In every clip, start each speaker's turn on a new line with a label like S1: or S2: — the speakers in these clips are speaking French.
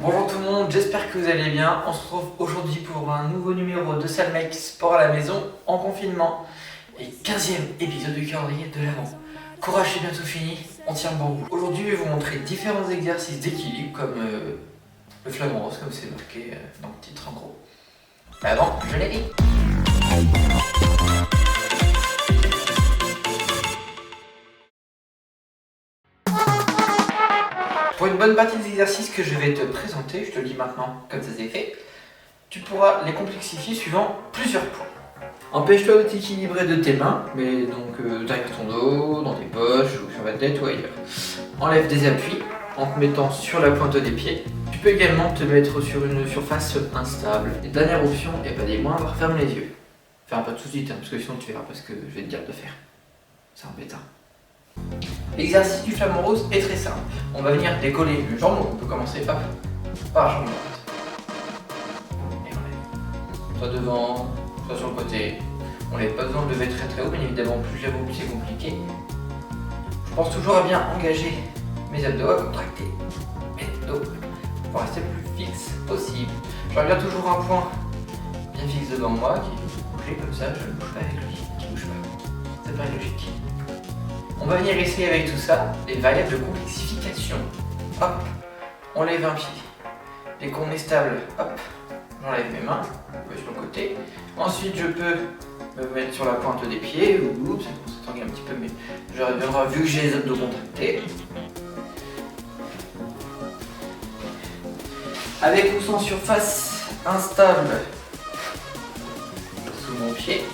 S1: Bonjour tout le monde, j'espère que vous allez bien. On se retrouve aujourd'hui pour un nouveau numéro de Salmec Sport à la maison en confinement. Et 15e épisode du calendrier de l'avant. Courage, c'est bientôt fini, on tient le bon bout. Aujourd'hui, je vais vous montrer différents exercices d'équilibre comme le flamant rose, comme c'est marqué dans le titre en gros. Mais avant, je l'ai dit. Pour une bonne partie des exercices que je vais te présenter, je te le dis maintenant comme ça c'est fait, tu pourras les complexifier suivant plusieurs points. Empêche-toi de t'équilibrer de tes mains, mais donc derrière ton dos, dans tes poches, ou sur la tête ou ailleurs. Enlève des appuis en te mettant sur la pointe des pieds. Tu peux également te mettre sur une surface instable. Et dernière option, et pas des moindres, ferme les yeux. Enfin pas tout de suite, parce que sinon tu verras pas ce que je vais te dire de faire. C'est embêtant. L'exercice du flamant rose est très simple. On va venir décoller une jambe, on peut commencer par la jambe droite. Et on lève. Soit devant, soit sur le côté. On n'a pas besoin de lever très très haut, bien évidemment plus j'avoue plus c'est compliqué. Je pense toujours à bien engager mes abdos, à contracter mes dos pour rester le plus fixe possible. Je regarde toujours un point bien fixe devant moi qui est bougé comme ça, je ne bouge pas avec lui, qui bouge pas. C'est pas logique. On va venir essayer avec tout ça les variables de complexification. Hop, on lève un pied. Dès qu'on est stable, hop, j'enlève mes mains, je vais sur le côté. Ensuite, je peux me mettre sur la pointe des pieds. Oups, ça s'étangue un petit peu, mais je reviendrai vu que j'ai les abdos contractés. Avec ou sans surface instable sous mon pied.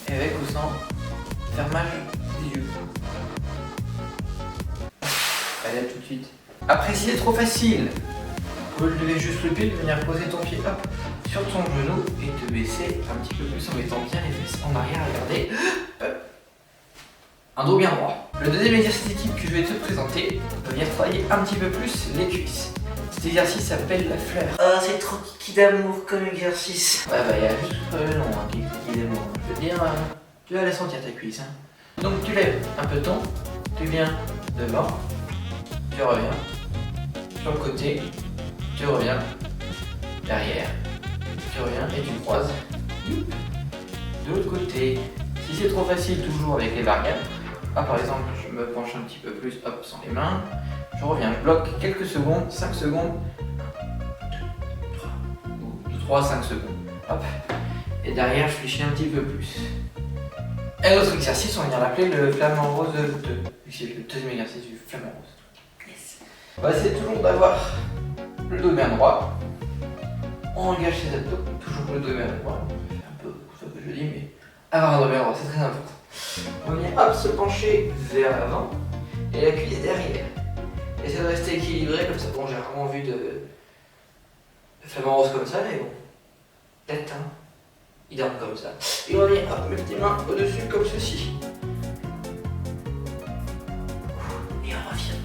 S1: Et avec ou sans fermage des yeux. Allez, à tout de suite. Après, si c'est trop facile, tu peux lever juste le pied, venir poser ton pied hop, sur ton genou et te baisser un petit peu plus en mettant bien les fesses en arrière. Regardez. Un dos bien droit. Le deuxième exercice d'équipe que je vais te présenter va venir travailler un petit peu plus les cuisses. Cet exercice s'appelle la fleur. Ah, c'est trop kiki d'amour comme exercice. Ouais, bah, il y a juste non, kiki d'amour. Je veux dire, tu vas la sentir ta cuisse. Hein. Donc, tu lèves un peu ton, tu viens devant, tu reviens, sur le côté, tu reviens, derrière, tu reviens et tu croises. De l'autre côté, si c'est trop facile, toujours avec les variables. Ah, par exemple, je me penche un petit peu plus, hop, sans les mains. Je reviens, je bloque quelques secondes, 5 secondes, 3 à 5 secondes, hop, et derrière je fléchis un petit peu plus. Et l'autre exercice, on va venir l'appeler le flamant rose 2, c'est le deuxième exercice du flamant rose. Yes. On va essayer toujours d'avoir le dos bien droit, on engage ses abdos, toujours le dos bien droit, je fais un peu ce que je dis, mais avoir un dos bien droit, c'est très important. On va venir hop, se pencher vers l'avant, et la cuisse derrière. Essaye de rester équilibré comme ça. Bon, j'ai rarement vu de flamant rose comme ça, mais bon. Peut-être, hein. Il dort comme ça. Et on va venir mettre tes mains au-dessus comme ceci. Et on revient.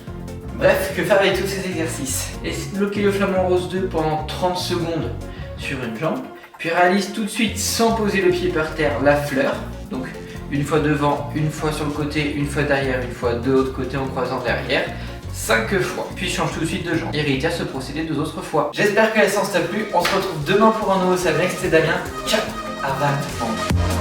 S1: Bref, que faire avec tous ces exercices? Essaye de bloquer le flamant rose 2 pendant 30 secondes sur une jambe. Puis réalise tout de suite, sans poser le pied par terre, la fleur. Donc, une fois devant, une fois sur le côté, une fois derrière, une fois de l'autre côté en croisant derrière. 5 fois, puis change tout de suite de jambe et réitère ce procédé 2 autres fois. J'espère que la séance t'a plu, on se retrouve demain pour un nouveau Salmec, c'était Damien, ciao, à 20.